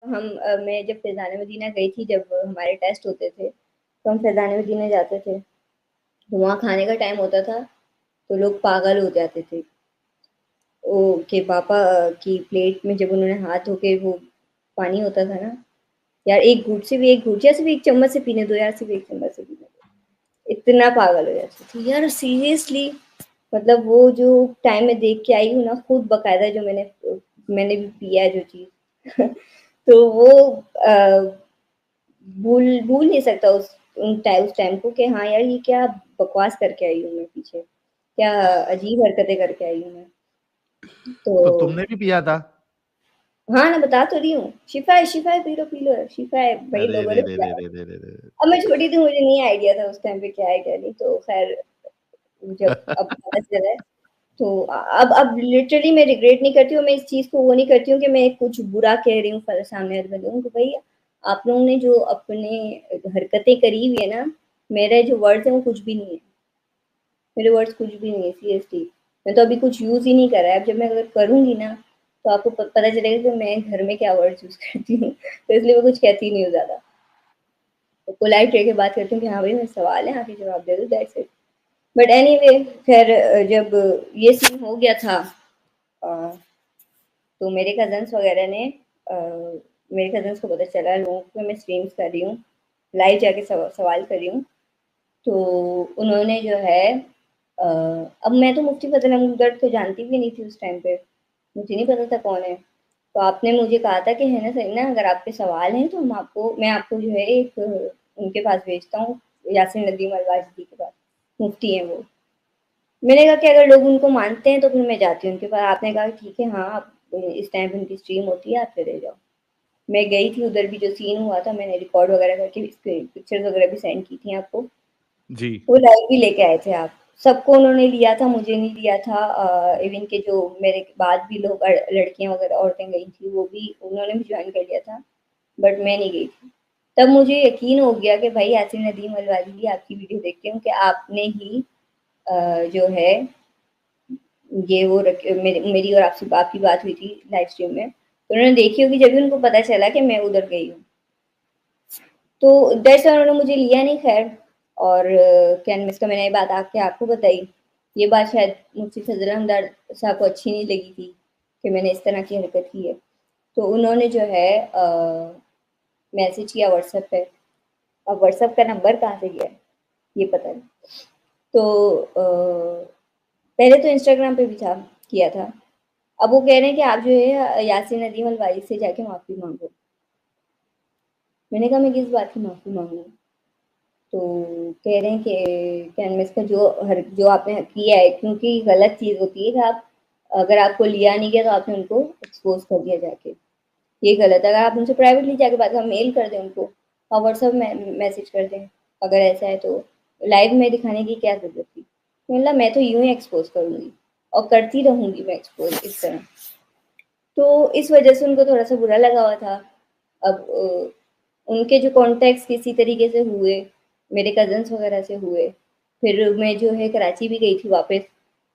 मैं जब फैज़ान मदीना गई थी, जब हमारे टेस्ट होते थे, तो हम फैज़ान मदीना जाते थे। तो वहाँ खाने का टाइम होता था, तो लोग पागल हो जाते थे। ओ के पापा की प्लेट में जब उन्होंने हाथ धो के वो पानी होता था ना, यार एक घूँट से भी, एक घूँट या सिर्फ़ 1 चम्मच से पीने दो यार, सिर्फ़ 1 चम्मच से पीने दो। इतना पागल हो जाते थे। यार सीरियसली, मतलब वो जो टाइम मैं देख के आई हूँ ना, खुद बाकायदा जो मैंने भी पिया है जो चीज़ तो वो भूल भूल नहीं सकता उस टाइम को कि हाँ यार, ये क्या बकवास करके आई हूँ मैं पीछे, क्या अजीब हरकतें करके आई हूँ मैं। तो तो तुमने भी पिया था? हाँ, मैं बता तो रही हूँ, शिफ़ा है, शिफ़ा है, पी लो, शिफ़ा है, भई अरे लोगों रे ने रे रे पिलाया। रे रे रे रे! अब मैं छोटी थी, मुझे नहीं आइडिया था उस टाइम पे क्या है क्या नहीं, तो ख़ैर जब अब पता चला है, तो अब लिटरली मैं रिग्रेट नहीं करती हूँ, मैं इस चीज़ को वो नहीं करती हूँ कि मैं कुछ बुरा कह रही हूँ सामने वाले बंदे को कि भई आप लोगों ने जो अपने हरकतें करी हुई है ना, मेरे जो वर्ड्स हैं वो कुछ भी नहीं है। मेरे वर्ड्स कुछ भी नहीं है सीरियसली। मैं तो अभी कुछ यूज़ ही नहीं करा है, अब जब मैं अगर करूँगी ना, तो आपको पता चलेगा कि मैं घर में क्या वर्ड्स यूज़ करती हूँ, तो इसलिए मैं कुछ कहती नहीं हूँ ज़्यादा। तो पोलाइट रह के बात करती हूँ कि हाँ भाई, मेरे सवाल है, आके जवाब दे दो, दैट्स इट। बट एनीवे, खैर जब ये सीन हो गया था, अ, तो मेरे कज़न्स वगैरह ने, अ, मेरे कज़न्स को पता चला, लोगों को मैं स्ट्रीम्स कर रही हूँ, लाइव जाके सवाल कर रही हूँ, तो उन्होंने जो है, अब मैं तो मुफ्ती फजल अहमद को जानती भी नहीं थी उस टाइम पे, मुझे नहीं पता था कौन है। तो आपने मुझे कहा था कि है ना सही ना, अगर आपके सवाल हैं तो मैं आपको जो है एक उनके पास भेजता हूँ, यासिन नदीम अलवाजदी के पास, मुफ्ती हैं वो। मैंने कहा कि अगर लोग उनको मानते हैं तो फिर मैं जाती हूँ उनके पास। आपने कहा ठीक है, हाँ आप इस टाइम पे उनकी स्ट्रीम होती है, आप चले जाओ। मैं गई थी उधर, भी जो सीन हुआ था मैंने रिकॉर्ड वगैरह करके पिक्चर्स वगैरह भी सेंड की थी आपको। जी। वो लाइव भी लेके आए थे आप। सबको उन्होंने लिया था, मुझे नहीं लिया था। इवन के जो मेरे बाद भी लोग, लड़कियां वगैरह औरतें गई थी, वो भी उन्होंने भी ज्वाइन कर लिया था, बट मैं नहीं गई थी। तब मुझे यकीन हो गया कि भाई यासीन नदीम अलवाली आपकी वीडियो देख के हूँ कि आपने ही जो है ये वो मेरी और आपसे आपकी बात हुई थी लाइव स्ट्रीम में, तो उन्होंने देखी होगी, जब भी उनको पता चला कि मैं उधर गई हूँ। तो दैट्स व्हाई उन्होंने मुझे लिया नहीं, खैर। और कैनवस का मैंने ये बात आके आपको बताई। ये बात शायद मुफ्ती फजल हमदर्द साहब को अच्छी नहीं लगी थी कि मैंने इस तरह की हरकत की है। तो उन्होंने जो है मैसेज किया व्हाट्सएप पे। अब व्हाट्सएप का नंबर कहाँ से गया है, ये पता नहीं। तो पहले तो इंस्टाग्राम पे भी था, किया था। अब वो कह रहे हैं कि आप जो है यासीन नदीम अलवारी से जाके माफ़ी मांगो। मैंने कहा मैं किस बात की माफ़ी मांगूँ? तो कह रहे हैं कि कैनवस का जो आपने किया है, क्योंकि गलत चीज़ होती है कि आप, अगर आपको लिया नहीं गया तो आपने उनको एक्सपोज कर दिया जाके, ये गलत है। अगर आप उनसे प्राइवेटली जाके बात करें, मेल कर दें उनको, और व्हाट्सएप में मैसेज कर दें, अगर ऐसा है तो लाइव में दिखाने की क्या ज़रूरत थी? मतलब मैं तो यूं ही एक्सपोज करूंगी और करती रहूंगी मैं एक्सपोज इस तरह। तो इस वजह से उनको थोड़ा सा बुरा लगा हुआ था। अब उनके जो कॉन्टैक्ट्स किसी तरीके से हुए, मेरे कज़न्स वगैरह से हुए। फिर मैं जो है कराची भी गई थी वापस।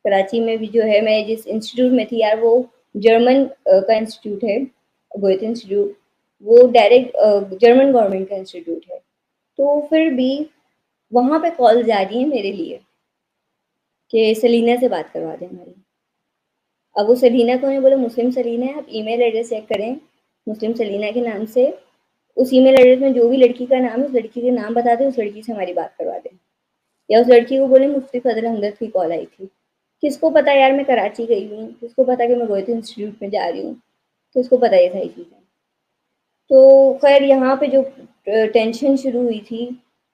कराची में भी जो है, मैं जिस इंस्टीट्यूट में थी यार, वो जर्मन का इंस्टीट्यूट है, गोएथे इंस्टीट्यूट। वो डायरेक्ट जर्मन गवर्नमेंट का इंस्टीट्यूट है। तो फिर भी वहाँ पे कॉल्स आ रही हैं मेरे लिए कि सलीना से बात करवा दें हमारी। अब वो सलीना कौन है? बोले मुस्लिम सलीना है, आप ईमेल एड्रेस चेक करें मुस्लिम सलीना के नाम से। उस ईमेल एड्रेस में जो भी लड़की का नाम है, उस लड़की के नाम बता दें, उस लड़की से हमारी बात करवा दें। या उस लड़की को बोले मुफ्ती फजल हमदर्द की कॉल आई थी। किसको पता यार मैं कराची गई हूँ, किसको पता कि मैं गोयते इंस्टीट्यूट में जा रही हूँ, किसको पता ये सारी चीज़ें। तो खैर यहाँ पे जो टेंशन शुरू हुई थी,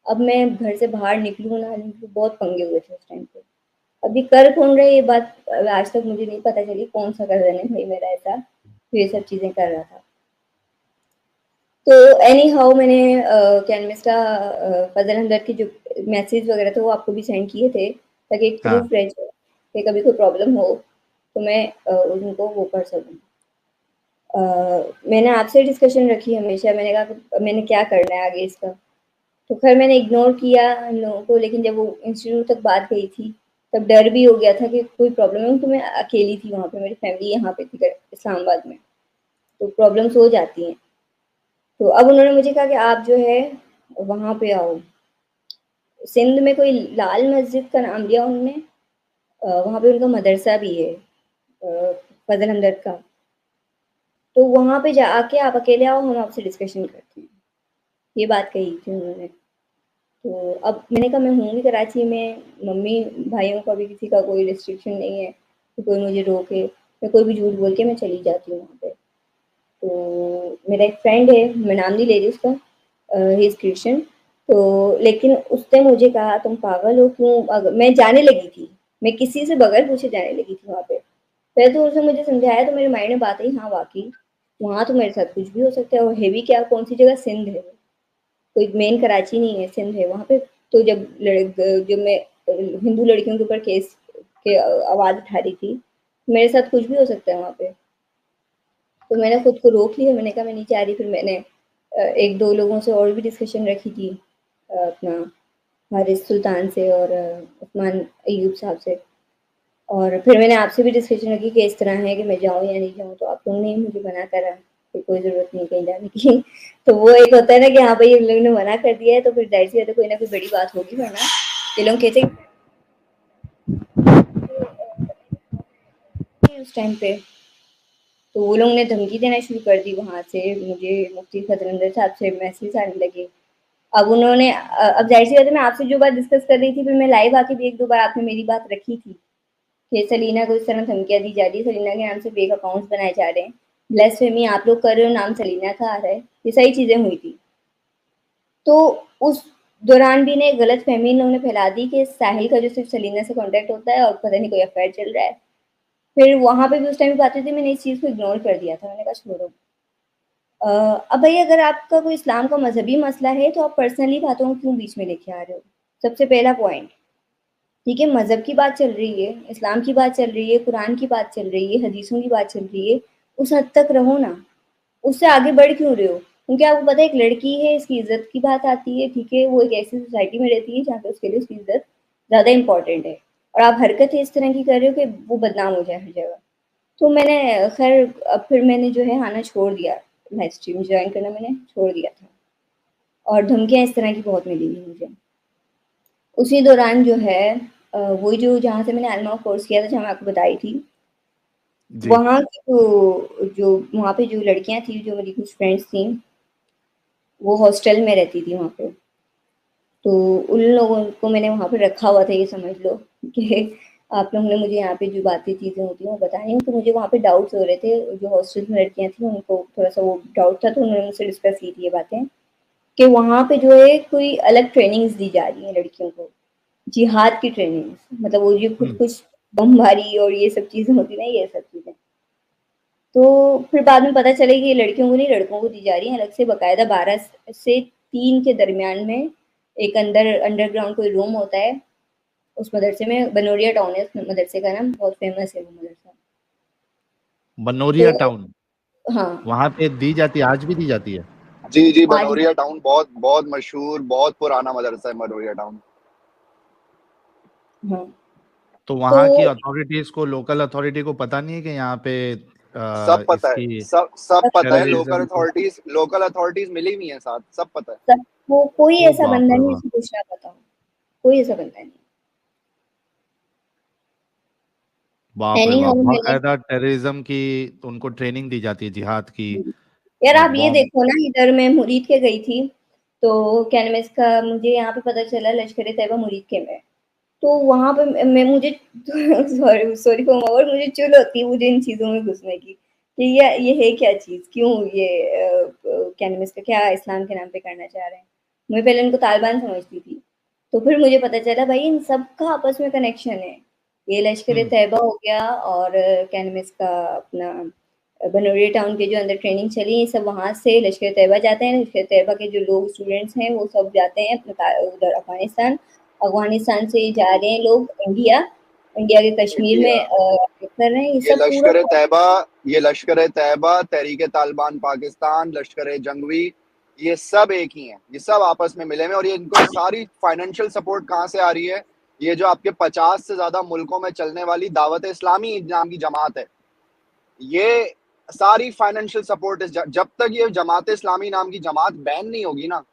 अब मैं घर से बाहर निकलूँ ना निकलूँ, बहुत पंगे हुए थे उस टाइम पे। अभी कर कौन रहे ये बात आज तक मुझे नहीं पता चली, कौन सा कज़न है भाई मेरा ऐसा जो ये सब चीज़ें कर रहा था। तो एनी हाउ मैंने कैनवस का फजल हमदर्द की जो मैसेज वगैरह थे वो आपको भी सेंड किए थे, ताकि एक हाँ। प्रूफ रह जाए कि कभी कोई प्रॉब्लम हो तो मैं उनको वो कर सकूँ। मैंने आपसे डिस्कशन रखी हमेशा, मैंने कहा कि मैंने क्या करना है आगे इसका। तो खैर मैंने इग्नोर किया इन लोगों को, लेकिन जब वो इंस्टीट्यूट तक बात गई थी, तब डर भी हो गया था कि कोई प्रॉब्लम है, क्योंकि मैं अकेली थी वहाँ पे, मेरी फैमिली यहाँ पे थी इस्लामाबाद में, तो प्रॉब्लम्स हो जाती हैं। तो अब उन्होंने मुझे कहा कि आप जो है वहाँ पे आओ। सिंध में कोई लाल मस्जिद का नाम लिया उन्होंने, वहाँ पे उनका मदरसा भी है, फजल हमदर्द का। तो वहाँ पे जाके आप अकेले आओ, हम आपसे डिस्कशन करते हैं, ये बात कही थी उन्होंने। तो अब मैंने कहा मैं हूँ भी कराची में, मम्मी भाइयों का भी किसी का कोई रिस्ट्रिक्शन नहीं है कि कोई मुझे रोके, मैं कोई भी झूठ बोल के मैं चली जाती हूँ वहाँ पे। तो मेरा एक फ्रेंड है, मैं नाम नहीं ले रही उसका, ही इज़ क्रिश्चियन। तो लेकिन उसने मुझे कहा तुम पागल हो क्यों, मैं जाने लगी थी, मैं किसी से बगैर पूछे जाने लगी थी वहाँ पे। फिर तो उसने मुझे समझाया तो मेरे माइंड में बात आई, हाँ वाकई वहाँ तो मेरे साथ कुछ भी हो सकता है। और है भी क्या, कौन सी जगह, सिंध है, कोई मेन कराची नहीं है, सिंध है वहाँ पे। तो जब मैं हिंदू लड़कियों के ऊपर केस के आवाज़ उठा रही थी, मेरे साथ कुछ भी हो सकता है वहाँ पे। तो मैंने खुद को रोक लिया, मैंने कहा मैं नहीं जा रही। फिर मैंने एक दो लोगों से और भी डिस्कशन रखी थी, अपना हारिस सुल्तान से और उस्मान अयूब साहब से। और फिर मैंने आपसे भी डिस्कशन रखी कि इस तरह है कि मैं जाऊँ या नहीं जाऊँ, तो आप लोगों ने मुझे मना करा कि कोई ज़रूरत नहीं कहीं जाने की। तो वो एक होता है ना कि हाँ भाई इन लोगों ने मना कर दिया है, तो फिर ज़ाहिर सी बात है कोई ना कोई बड़ी बात होगी, वरना ये लोग कहते उस टाइम पे। तो वो लोग ने धमकी देना शुरू कर दी वहाँ से, मुझे मुफ्ती फजल साहब से मैसेज आने लगे। अब उन्होंने अब ज़ाहिर-सी बात है मैं आपसे जो बात डिस्कस कर रही थी, फिर मैं लाइव आके भी 1-2 बार आपने मेरी बात रखी थी कि सलीना को इस तरह धमकियाँ दी जा रही है, सलीना के नाम से फेक अकाउंट्स बनाए जा रहे हैं, ब्lasphemy आप लोग कर रहे हो, नाम सलीना का आ रहा है, ये सारी चीज़ें हुई थी। तो उस दौरान भी ने गलतफ़हमी इन्होंने फैला दी कि साहिल का जो सिर्फ़ सलीना से कॉन्टैक्ट होता है और पता नहीं कोई अफ़ेयर चल रहा है। फिर वहाँ पे भी उस टाइम पे बातें थी, मैंने इस चीज़ को इग्नोर कर दिया था, मैंने कहा छोड़ो। अब भई अगर आपका कोई इस्लाम का मज़हबी मसला है, तो आप पर्सनली बातों को क्यों बीच में लेके आ रहे हो? सबसे पहला पॉइंट, ठीक है, मज़हब की बात चल रही है, इस्लाम की बात चल रही है, कुरान की बात चल रही है, हदीसों की बात चल रही है, उस हद तक रहो ना, उससे आगे बढ़ क्यों रहे हो? क्योंकि आपको पता है एक लड़की है, इसकी इज़्ज़त की बात आती है, ठीक है, वो एक ऐसी सोसाइटी में रहती है जहाँ पे उसके लिए उसकी इज़्ज़त ज़्यादा इम्पोर्टेंट है, और आप हरकतें इस तरह की कर रहे हो कि वो बदनाम हो जाए हर जगह। तो मैंने खैर अब फिर मैंने जो है आना छोड़ दिया, लाइव स्ट्रीम जॉइन करना मैंने छोड़ दिया था, और धमकियाँ इस तरह की बहुत मिली थी मुझे। उसी दौरान जो है वही जो जहाँ से मैंने अल्मा कोर्स किया था, जहाँ मैं आपको बताई थी, जी। वहाँ की जो वहाँ पे जो लड़कियाँ थी, जो मेरी कुछ फ्रेंड्स थीं, वो हॉस्टल में रहती थी वहाँ पे। तो उन लोगों को मैंने वहाँ पे रखा हुआ था, ये समझ लो कि आप लोगों ने मुझे यहाँ पे जो बातें चीज़ें होती हैं वो बताई हैं, तो मुझे वहाँ पे डाउट्स हो रहे थे। जो हॉस्टल में लड़कियाँ थीं उनको थोड़ा-सा वो डाउट था, तो उन्होंने मुझसे डिस्कस की थी ये बातें कि वहाँ पे जो है कोई अलग ट्रेनिंग्स दी जा रही हैं लड़कियों को, जिहाद की ट्रेनिंग्स, मतलब वो जो खुद हुँ। कुछ बमबारी और ये सब चीज़ें होती हैं ना, ये सब चीज़ें। तो फिर बाद में पता चला कि ये लड़कियों को नहीं, लड़कों को दी जा रही हैं अलग से, बाकायदा 12 से 3 के दरमियान में एक अंडरग्राउंड कोई रूम होता है उस मदरसे में। बनोरिया टाउन है उस मदरसे का नाम, बहुत फेमस है वो मदरसा। बनोरिया तो टाउन, हाँ, वहाँ पे दी जाती है, आज भी दी जाती है? जी, जी, आज बनोरिया टाउन बहुत बहुत मशहूर, बहुत पुराना मदरसा है बनोरिया टाउन। हाँ, तो तो वहाँ की अथॉरिटीज़ को, लोकल अथॉरिटी को पता नहीं है कि यहाँ पे सब पता है, इसकी सब पता है, टेररिज़्म की? लोकल अथॉरिटीज़ मिली हुई हैं साथ, सब पता है। सबको, कोई ओह ऐसा बाप बंदा रे नहीं बाप! जिसको कुछ ना पता हो, कोई ऐसा बंदा नहीं। बाप रे एनी बाप! हाउ मैंने, बाकायदा टेररिज़्म की उनको ट्रेनिंग दी जाती है, जिहाद की, यार आप ये बॉम्ब। देखो ना, इधर मैं मुरीद के गई थी, तो क्या नाम है इसका, मुझे यहाँ पे पता चला लश्कर-ए-तैयबा मुरीद के में। तो वहाँ पे मैं मुझे sorry sorry for my word, मुझे चुल होती है मुझे इन चीज़ों में घुसने की, कि ये है क्या चीज़? क्यों ये क्या नाम है इसका, क्या इस्लाम के नाम पे करना चाह रहे हैं? मैं पहले इनको तालिबान समझती थी। तो फिर मुझे पता चला भाई इन सब का आपस में कनेक्शन है। ये हुँ। लश्कर-ए-तैयबा हो गया, और क्या नाम है इसका अपना बनोरिया टाउन के जो अंदर ट्रेनिंग चली, ये सब वहाँ से लश्कर-ए-तैयबा जाते हैं। लश्कर-ए-तैयबा के जो लोग स्टूडेंट्स हैं वो सब जाते हैं अपना उधर अफ़गानिस्तान। अफ़गानिस्तान से जा रहे हैं लोग इंडिया, इंडिया के कश्मीर में इंडिया, कर रहे हैं, ये ये सब पूरा लश्कर-ए-तैयबा ये लश्कर-ए-तैयबा, तहरीक-ए-तालिबान पाकिस्तान, लश्कर-ए-जंगवी, ये सब एक ही हैं। ये सब आपस में मिले हुए हैं और ये इनको सारी फाइनेंशियल सपोर्ट कहाँ से आ रही है? ये जो आपके 50 से ज़्यादा मुल्कों में चलने वाली दावत-ए-इस्लामी नाम की जमात है। ये सारी फाइनेंशियल सपोर्ट जब तक ये जमात इस्लामी नाम की जमात बैन नहीं होगी ना,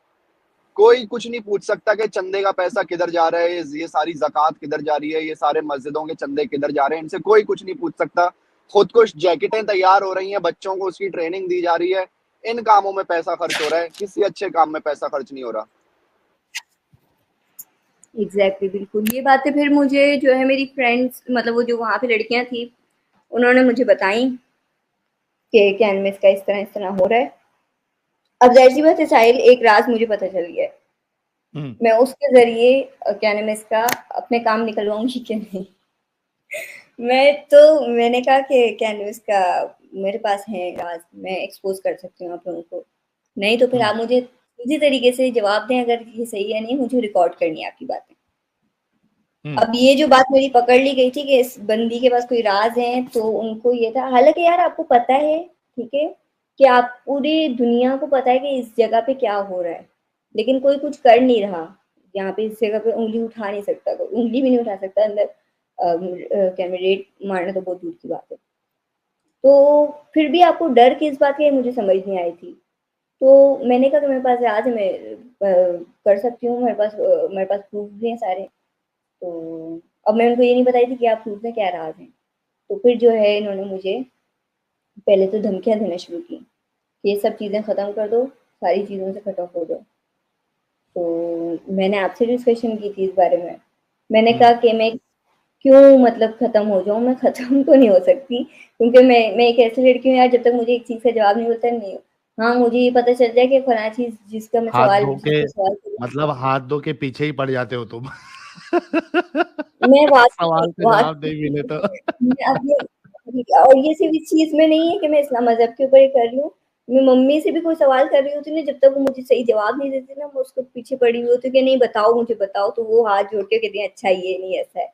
कोई कुछ नहीं पूछ सकता कि चंदे का पैसा किधर जा रहा है, ये सारी ज़कात किधर जा रही है, ये सारे मस्जिदों के चंदे किधर जा रहे हैं, इनसे कोई कुछ नहीं पूछ सकता। खुद को जैकेटें तैयार हो रही हैं, बच्चों को उसकी ट्रेनिंग दी जा रही है, इन कामों में पैसा खर्च हो रहा है, किसी अच्छे काम में पैसा खर्च नहीं हो रहा। एग्जैक्टली बिल्कुल, ये बातें फिर मुझे जो है मेरी फ्रेंड्स, मतलब वो जो वहाँ पे लड़कियां थी, उन्होंने मुझे बताई कि कैनमिस का इस तरह हो रहा है। अब जाहिर सी बात है साहिल, एक राज मुझे पता चल गया है, मैं उसके जरिए कैनमिस का अपने काम निकलवाऊंगी कि नहीं। मैंने कहा कि कैनविस का मेरे पास है राज, मैं एक्सपोज कर सकती हूँ आप लोगों को, नहीं तो फिर आप मुझे इसी तरीके से जवाब दें, अगर ये सही है नहीं, मुझे रिकॉर्ड करनी है आपकी बातें। अब ये जो बात मेरी पकड़ ली गई थी कि इस बंदी के पास कोई राज है, तो उनको ये था, हालांकि यार आपको पता है, ठीक है, कि आप पूरी दुनिया को पता है कि इस जगह पे क्या हो रहा है, लेकिन कोई कुछ कर नहीं रहा। यहाँ पे इस जगह पे उंगली उठा नहीं सकता, कोई उंगली भी नहीं उठा सकता अंदर, कैमरेट मारना तो बहुत दूर की बात है। तो फिर भी आपको डर किस बात की है, मुझे समझ नहीं आई थी। तो मैंने कहा कि मेरे पास आज मैं कर सकती हूँ, मेरे पास प्रूफ भी हैं सारे। तो अब मैं उनको ये नहीं बताई थी कि आप प्रूफ में क्या राज हैं। तो फिर जो है इन्होंने मुझे पहले तो धमकियां देना शुरू की कि ये सब चीज़ें ख़त्म कर दो, सारी चीज़ों से कट ऑफ हो जाओ। तो मैंने आपसे डिस्कशन की थी इस बारे में। मैंने कहा कि मैं क्यों मतलब ख़त्म हो जाऊँ, मैं ख़त्म तो नहीं हो सकती, क्योंकि मैं एक ऐसी लड़की हूँ यार, जब तक मुझे एक चीज़ का जवाब नहीं मिलता नहीं, हाँ मुझे ये पता चल जाए कि फलाना चीज़ जिसका मैं हाथ सवाल धो के, जिससे सवाल कर रही मतलब हाथ धो के पीछे ही पड़ जाते हो तुम। हूँ, मैं सवाल का जवाब नहीं मिले तो। मैं अपने, और ये सिर्फ इस चीज़ में नहीं है कि मैं इस्लाम मज़हब के ऊपर ही कर रही हूँ, मैं मम्मी से भी कोई सवाल कर रही होती हूँ ना, जब तक वो मुझे सही जवाब नहीं देती ना, मैं उसको पीछे पड़ी हुई होती हूँ कि नहीं बताओ, मुझे बताओ, तो वो हाथ जोड़ के कहती है अच्छा ये नहीं ऐसा है।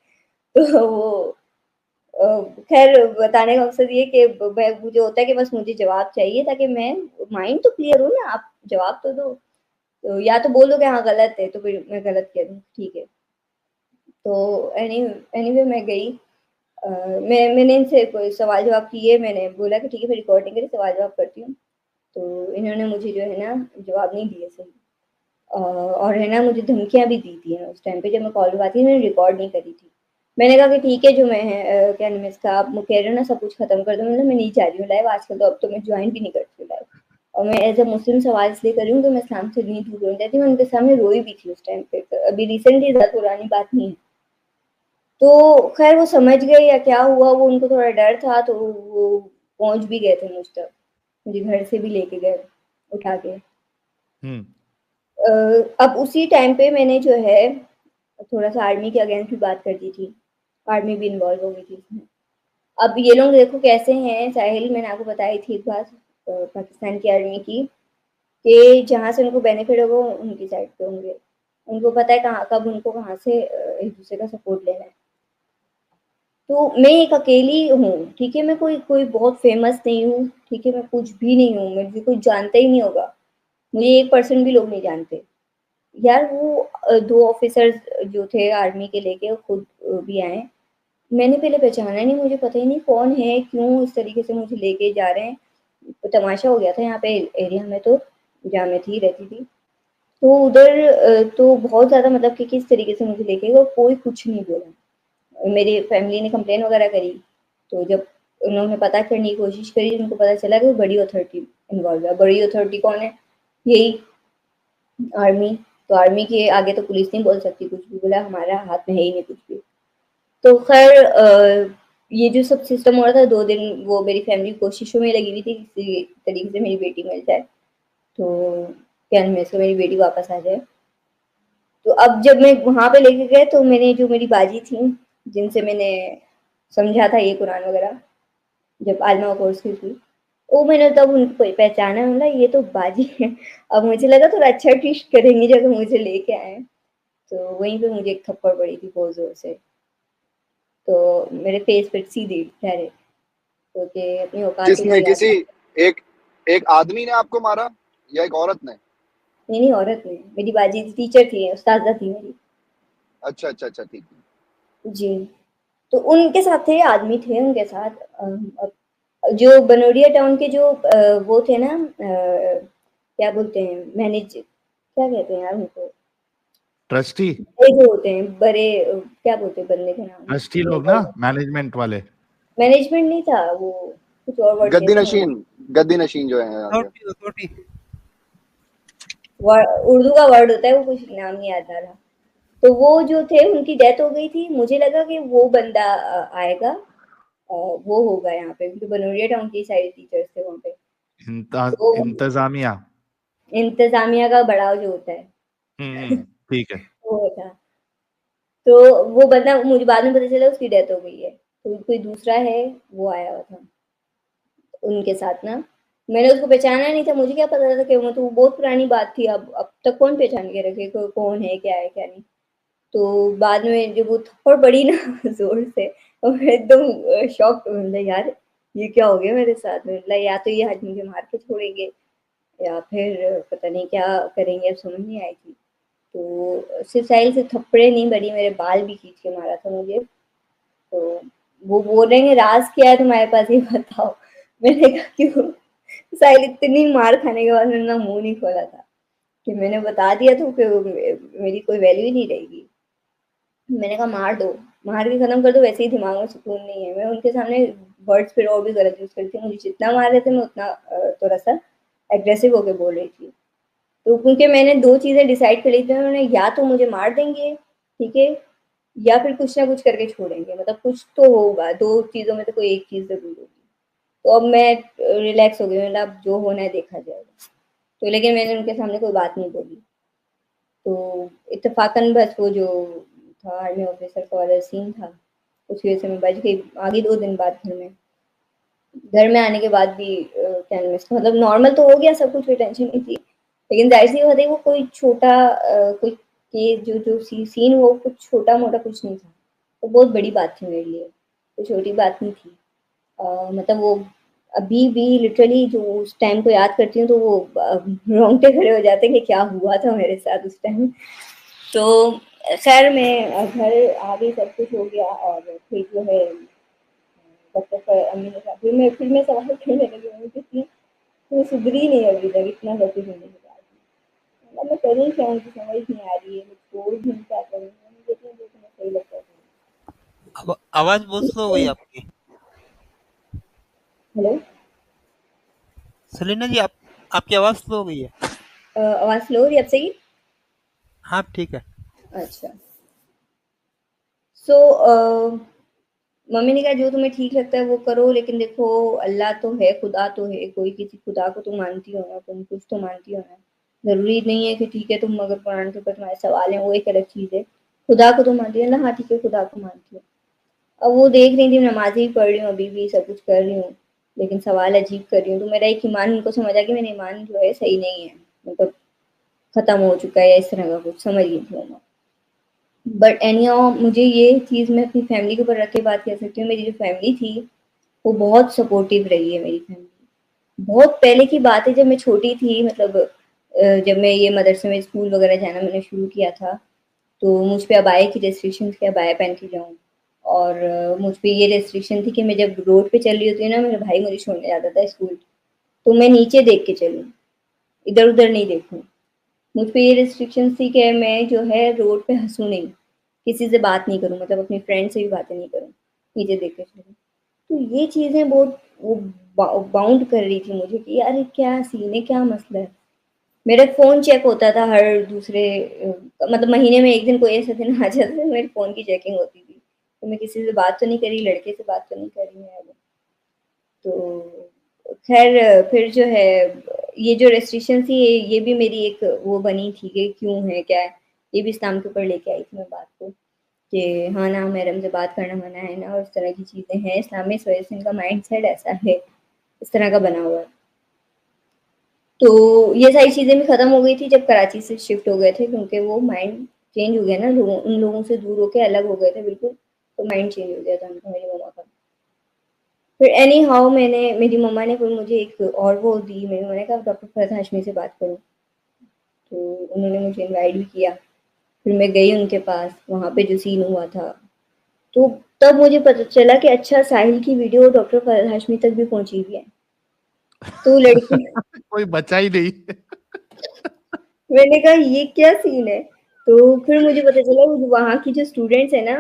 तो वो खैर बताने का मकसद ये कि मुझे होता है कि बस मुझे जवाब चाहिए, ताकि मैं माइंड तो क्लियर हो ना, आप जवाब तो दो। तो या तो बोल दो कि हाँ गलत है, तो फिर मैं गलत कह दूँ, ठीक है। तो एनीवे मैं गई, मैंने इनसे कोई सवाल जवाब किए, मैंने बोला कि ठीक है फिर रिकॉर्डिंग करें, सवाल जवाब करती हूँ। तो इन्होंने मुझे जो है ना जवाब नहीं दिए सही, और है ना मुझे धमकियाँ भी दी थी उस टाइम पे, जब मैं कॉल पे बात की मैंने रिकॉर्ड नहीं करी थी। मैंने कहा कि ठीक है जो मैं है क्या नाम है इसका, आप कह रहे हो ना सब कुछ खत्म कर दो, मतलब मैं नहीं जा रही हूँ लाइव आजकल, तो अब तो मैं ज्वाइन भी नहीं करती हूँ लाइव। और मैं एज अ मुस्लिम सवाल इसलिए कर रही हूँ कि मैं इस्लाम से नहीं दूर होना चाहती, मैं उनके सामने रोई भी थी उस टाइम पे, अभी रिसेंटली ज़्यादा पुरानी बात नहीं है। तो खैर वो समझ गए या क्या हुआ, वो उनको थोड़ा डर था, तो वो पहुंच भी गए थे मुझ तक, मुझे घर से भी लेके गए उठा के। अब उसी टाइम पे मैंने जो है थोड़ा सा आर्मी के अगेंस्ट भी बात कर दी थी, आर्मी भी इन्वॉल्व हो गई थी इसमें। अब ये लोग देखो कैसे हैं साहिल, मैंने आपको बताई थी एक बात पाकिस्तान की आर्मी की, कि जहाँ से उनको बेनिफिट होगा वो उनकी साइड पे होंगे, उनको पता है कहाँ कब उनको कहाँ से एक दूसरे का सपोर्ट लेना है। तो मैं एक अकेली हूँ, ठीक है, मैं कोई कोई बहुत फेमस नहीं हूँ, ठीक है, मैं कुछ भी नहीं हूँ, मुझे कोई जानता ही नहीं होगा, मुझे 1% भी लोग नहीं जानते। यार वो 2 ऑफिसर्स जो थे आर्मी के लेके, वो खुद भी आए, मैंने पहले पहचाना नहीं, मुझे पता ही नहीं कौन है, क्यों इस तरीके से मुझे लेके जा रहे हैं। तमाशा हो गया था यहाँ पे एरिया में, तो जहाँ मैं थी रहती थी, तो उधर तो बहुत ज़्यादा, मतलब कि किस तरीके से मुझे लेके गए, कोई कुछ नहीं बोला। मेरी फैमिली ने कंप्लेन वगैरह करी, तो जब उन्होंने पता करने की कोशिश करी, उनको पता चला कि बड़ी अथॉरिटी इन्वॉल्व है। बड़ी अथॉरिटी कौन है? यही आर्मी। तो आर्मी के आगे तो पुलिस नहीं बोल सकती कुछ भी, बोला हमारा हाथ में है ही नहीं कुछ भी। तो खैर ये जो सब सिस्टम हो रहा था, 2 दिन वो मेरी फैमिली कोशिशों में लगी हुई थी किसी तरीके से मेरी बेटी मिल जाए, तो क्या मैं इसको मेरी बेटी वापस आ जाए। तो अब जब मैं वहाँ पे लेके गए, तो मैंने जो मेरी बाजी थी, जिनसे मैंने समझा था ये कुरान वगैरह, जब आलमा कोर्स की थी, वो मैंने तब उनको पहचाना, बोला ये तो बाजी है। अब मुझे लगा थोड़ा अच्छा ट्विस्ट करेंगे जब मुझे लेके आए, तो वहीं पे मुझे एक थप्पड़ पड़ी थी बहुत जोर से, तो मेरे फेस पे सीधी डायरेक्ट, तो कि अपनी औकात पे किसने, नहीं किसी आता। एक एक आदमी ने आपको मारा या एक औरत ने? नहीं नहीं, औरत ने, मेरी बाजी टीचर थी, उस्तादा थी मेरी। अच्छा अच्छा अच्छा, ठीक है। जी। तो उनके साथ थे, आदमी थे उनके साथ, जो बनोरिया टाउन के जो वो थे ना, क्या बोलते हैं, क्या कहते हैं यार उनको, ट्रस्टी, बड़े जो होते हैं बड़े, क्या बोलते हैं बंदे का नाम, ट्रस्टी लोग ना, मैनेजमेंट वाले। मैनेजमेंट नहीं था वो, कुछ और वर्ड गद्दी लेते हैं नशीन, गद्दी नशीन जो है यहाँ के। अथॉरिटी। उर्दू का वर्ड होता है वो, कुछ नाम नहीं याद आ रहा। तो वो जो थे उनकी डेथ हो गई थी, मुझे लगा कि वो बंदा आएगा, वो होगा यहाँ पे, क्योंकि बनोरिया टाउन के सारे टीचर्स थे वहाँ पे। तो इंतजामिया। इंतजामिया का बड़ाव जो होता है ठीक है। वो था। तो वो बंदा, मुझे बाद में पता चला उसकी डेथ हो गई है, तो कोई दूसरा है वो आया हुआ था उनके साथ ना। मैंने उसको पहचाना नहीं था, मुझे क्या पता था कि वो, तो बहुत पुरानी बात थी, अब तक कौन पहचान के रखे कौन है क्या है क्या नहीं। तो बाद में जब वो थप्पड़ पड़ी ना जोर से, तो मैं एकदम शॉक्ड, मतलब यार ये क्या हो गया मेरे साथ में, मतलब या तो ये आज मुझे मार के छोड़ेंगे या फिर पता नहीं क्या करेंगे, अब समझ नहीं आई थी। तो सिर्फ साहिल से थप्पड़े नहीं बड़ी, मेरे बाल भी खींच के मारा था मुझे। तो वो बोल रहे हैं राज क्या है तुम्हारे पास ये बताओ। मैंने कहा क्यों, साहिल इतनी मार खाने के बाद मैंने ना मुंह नहीं खोला था, कि मैंने बता दिया तो कि मेरी कोई वैल्यू ही नहीं रहेगी। मैंने कहा मार दो, मार के खत्म कर दो, वैसे ही दिमाग में सुकून नहीं है। मैं उनके सामने वर्ड्स फिर और भी गलत यूज करती हूँ, मुझे जितना मार रहे थे मैं उतना थोड़ा सा एग्रेसिव होकर बोल रही थी। तो क्योंकि मैंने दो चीजें डिसाइड कर ली थी, उन्होंने या तो मुझे मार देंगे, ठीक है, या फिर कुछ ना कुछ करके छोड़ेंगे, मतलब कुछ तो होगा, दो चीजों में तो कोई एक चीज जरूर होगी। तो अब मैं रिलैक्स हो गई, मतलब अब जो होना है देखा जाएगा। तो लेकिन मैंने उनके सामने कोई बात नहीं बोली। तो इत्तेफाकन बस वो जो था आर्मी ऑफिसर का वाला सीन था, उसकी वजह से मैं बच गई। आगे 2 दिन बाद घर में आने के बाद भी क्या नाम है इसका, मतलब नॉर्मल तो हो गया सब कुछ, कोई टेंशन नहीं थी, लेकिन जाहिर सी बात है वो कोई छोटा कोई केस जो जो सीन वो कुछ छोटा मोटा कुछ नहीं था, वो बहुत बड़ी बात थी मेरे लिए, कोई छोटी बात नहीं थी। मतलब वो अभी भी लिटरली जो उस टाइम को याद करती हूँ तो वो रोंगटे खड़े हो जाते हैं कि क्या हुआ था मेरे साथ उस टाइम। तो खैर मैं घर आ गई, सब कुछ हो गया, और फिर जो है डॉक्टर पर अम्मी ने कहा, फिर मैं सवाल करने लगी, मम्मी कितनी तो सुधरी नहीं अभी तक, इतना सब कुछ होने के बाद मतलब मैं करूँ क्या, मुझे समझ नहीं आ रही है, मैं छोड़ दूँ क्या करूँ, मुझे इतना जो तुम्हें सही लगता है। अब आवाज बहुत स्लो हो गई आपकी। हेलो, सलीना जी, आपकी आवाज स्लो हो गई है। आवाज़ स्लो हो रही है अब सही? हाँ ठीक है। अच्छा। सो मम्मी ने कहा जो तुम्हें ठीक लगता है वो करो, लेकिन देखो अल्लाह तो है, खुदा तो है, कोई किसी खुदा को तो मानती हो ना, तुम कुछ तो मानती हो ना। जरूरी नहीं है कि ठीक है तुम अगर कुरान के ऊपर तुम्हारे सवाल है वो एक अलग चीज है, खुदा को तो मानती हो ना, हाँ ठीक है खुदा को मानती हो। अब वो देख रही थी नमाज ही पढ़ रही हूँ, अभी भी सब कुछ कर रही हूँ, लेकिन सवाल अजीब कर रही हूँ। तो मेरा एक ईमान उनको समझ आ कि मेरा ईमान जो है सही नहीं है, मतलब खत्म हो चुका है या इस तरह का कुछ, समझ गई थी वो। बट एनी हाउ मुझे ये चीज़ मैं अपनी फैमिली के ऊपर रख के बात कर सकती हूँ, मेरी जो फैमिली थी वो बहुत सपोर्टिव रही है मेरी फैमिली। बहुत पहले की बात है, जब मैं छोटी थी, मतलब जब मैं ये मदरसे में स्कूल वगैरह जाना मैंने शुरू किया था, तो मुझ पे अबाया की रेस्ट्रिक्शन थी, अबाया पहन के जाऊँ। और मुझ पे ये रेस्ट्रिक्शन थी कि मैं जब रोड पे चल रही होती हूँ ना, मेरा भाई मुझे छोड़ने जाता था स्कूल, तो मैं नीचे देख के चलूँ, इधर उधर नहीं देखूँ। मुझ पे ये रिस्ट्रिक्शन थी कि मैं जो है रोड पे हंसूँ नहीं, किसी से बात नहीं करूँ, मतलब अपनी फ्रेंड से भी बातें नहीं करूँ, नीचे देख के चलूँ। तो ये चीज़ें बहुत वो बाउंड कर रही थी मुझे कि यार ये क्या सीन है, क्या मसला है। मेरा फ़ोन चेक होता था हर दूसरे मतलब महीने में 1 दिन कोई ऐसा दिन आ जाता था मेरे फ़ोन की चेकिंग होती थी। तो मैं किसी से बात तो नहीं कर रही, लड़के से बात तो नहीं कर रही मैं अब। तो खैर फिर जो है ये जो रेस्ट्रिक्शन थी ये भी मेरी एक वो बनी थी कि क्यों है क्या है, ये भी इस्लाम के ऊपर लेके आई थी मैं बात को, कि हाँ ना महरम से बात करना मना है ना, और इस तरह की चीज़ें हैं इस्लाम में, इस वजह से इनका माइंड सेट ऐसा है, इस तरह का बना हुआ है। तो ये सारी चीज़ें भी ख़त्म हो गई थी जब कराची से शिफ्ट हो गए थे, क्योंकि वो माइंड चेंज हो गया ना, लोगों उन लोगों से दूर होके अलग हो गए थे बिल्कुल, तो माइंड चेंज हो गया था उनका, मेरी मम्मा का। फिर एनी हाउ मैंने, मेरी मम्मा ने फिर मुझे एक और वो दी, मेरी मम्मा ने कहा डॉक्टर फरहत हाशमी से बात करो, तो उन्होंने मुझे इनवाइट भी किया। फिर मैं गई उनके पास, वहाँ पे जो सीन हुआ था तो तब मुझे पता चला कि अच्छा साहिल की वीडियो डॉक्टर फरहाद हाशमी तक भी पहुंची हुई है। तो लड़की कोई बचा ही नहीं। मैंने कहा ये क्या सीन है। तो फिर मुझे पता चला वहाँ की जो स्टूडेंट्स है ना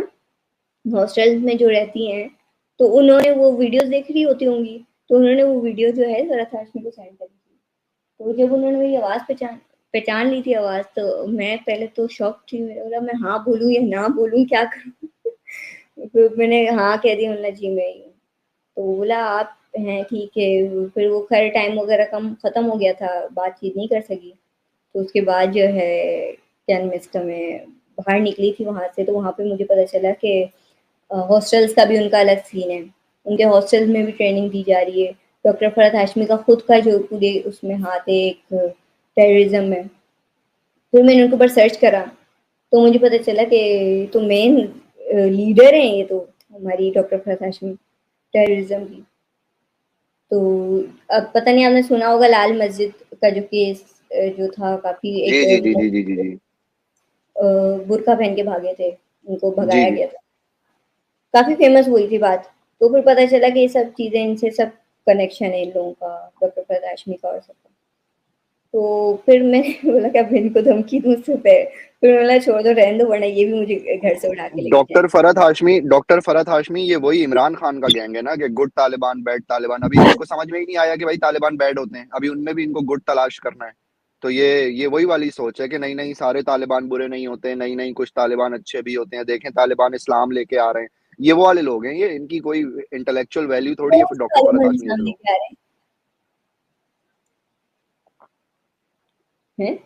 हॉस्टल्स में जो रहती हैं, तो उन्होंने वो वीडियोस देख रही होती होंगी, तो उन्होंने वो वीडियो जो है फरहाद हाशमी को सेंड करी थी। तो जब उन्होंने मेरी आवाज़ पहचान पहचान ली थी आवाज़, तो मैं पहले तो शॉक थी। मैंने बोला मैं हाँ बोलूँ या ना बोलूँ, क्या करूँ? फिर मैंने हाँ कह दिया, बोला जी मैं ही हूँ। तो वो बोला आप हैं, ठीक है। फिर वो खैर टाइम वगैरह कम ख़त्म हो गया था, बातचीत नहीं कर सकी। तो उसके बाद जो है 10 मिनट में बाहर निकली थी वहाँ से, तो वहाँ पे मुझे पता चला कि हॉस्टल्स का भी उनका अलग सीन है। उनके हॉस्टल्स में भी ट्रेनिंग दी जा रही है। डॉक्टर फरहद हाशमी का खुद का जो पूरे उसमें हाथ है एक टेररिज्म में। फिर मैंने उनके ऊपर सर्च करा, तो मुझे पता चला कि तो मेन लीडर हैं ये तो, हमारी डॉक्टर फरहद हाशमी टेररिज्म की। तो अब पता नहीं आपने सुना होगा लाल मस्जिद का जो केस जो था, काफ़ी जी एक जी जी जी जी जी जी बुर्का पहन के भागे थे, उनको जी भगाया जी। गया था। काफ़ी फेमस हुई थी बात। तो फिर पता चला कि ये सब चीज़ें, इनसे सब कनेक्शन है इन लोगों का, डॉक्टर फरहद हाशमी का और सबका। तो फिर मैंने बोला कि अब इनको धमकी दूँ उससे फिर मैंने बोला छोड़ दो, रहने दो, वरना ये भी मुझे घर से उठा के लेके जाएँगे। डॉक्टर फरहत हाशमी ये वही इमरान खान का गैंग है ना, कि गुड तालिबान बैड तालिबान। अभी इनको समझ में ही नहीं आया कि भाई तालिबान बैड होते हैं, अभी उनमें भी इनको गुड तलाश करना है। तो ये वही वाली सोच है कि नहीं नहीं सारे तालिबान बुरे नहीं होते, नहीं नहीं कुछ तालिबान अच्छे भी होते हैं, देखें तालिबान इस्लाम लेके आ रहे हैं। ये वो वाले लोग हैं, ये इनकी कोई इंटेलेक्चुअल वैल्यू थोड़ी है कौन फिर से डॉक्टर फरहत तालिबान हाशमी इस्लाम जैसे लोग। लेके आ रहे हैं?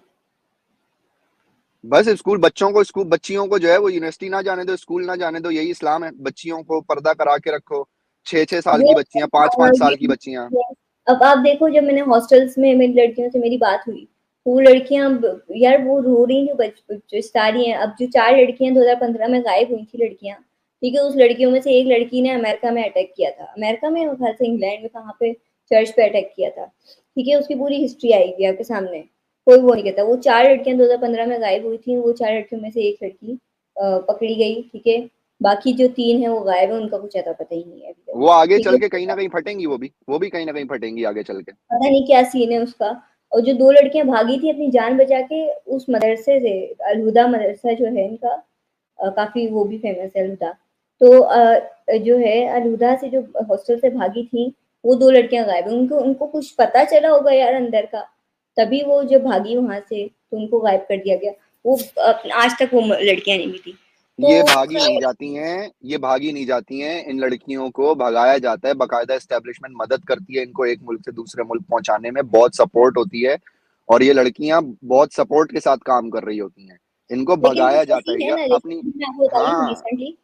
बस स्कूल बच्चियों को जो है वो यूनिवर्सिटी ना जाने दो, स्कूल ना जाने दो, यही इस्लाम है। बच्चियों को पर्दा करा के रखो, 6-6 साल की ये बच्चियां, 5-5 साल की बच्चियां। ये अब आप देखो, जब मैंने हॉस्टल्स में मेरी लड़कियों से मेरी बात हुई, तो वो लड़कियां यार वो रो रही थी, जो सारी हैं। अब जो 4 लड़कियां 2015 में गायब हुई थी लड़कियां, ठीक है, उस लड़कियों में से एक लड़की ने अमेरिका में अटैक किया था। अमेरिका में, मेरे ख्याल से इंग्लैंड में, कहाँ पे चर्च पे अटैक किया था, ठीक है। उसकी पूरी हिस्ट्री आएगी आपके सामने, कोई वो नहीं कहता। वो 4 लड़कियां 2015 में गायब हुई थी, वो 4 लड़कियों में से एक लड़की पकड़ी गई, ठीक है। बाकी जो 3 हैं वो गायब है, उनका कुछ अता पता ही नहीं है अभी तक, वो आगे ठीक चल के कहीं है। ना कहीं फटेंगी, वो भी कहीं ना कहीं फटेंगी आगे चल के। पता नहीं क्या सीन है उसका। और जो 2 लड़कियां भागी थी अपनी जान बचा के उस मदरसे से, अलहुदा मदरसा जो है इनका, काफी वो भी फेमस है अलहुदा। तो जो है अलहुदा से जो हॉस्टल से भागी थी, वो 2 लड़कियां गायब हैं। उनको उनको कुछ पता चला होगा यार अंदर का, तभी वो जब भागी वहां से तो उनको गायब कर दिया गया। वो आज तक वो लड़कियां नहीं मिली। तो ये भागी नहीं जाती हैं, ये भागी नहीं जाती हैं, इन लड़कियों को भगाया जाता है। बाकायदा एस्टेब्लिशमेंट मदद करती है इनको एक मुल्क से दूसरे मुल्क पहुंचाने में, बहुत सपोर्ट होती है। और ये लड़कियां बहुत सपोर्ट के साथ काम कर रही होती हैं, इनको लेकिन भगाया कुछ जाता ऐसी है है या ना, अपनी। जैसे मैं आपको बताई हूँ हाँ रिसेंटली,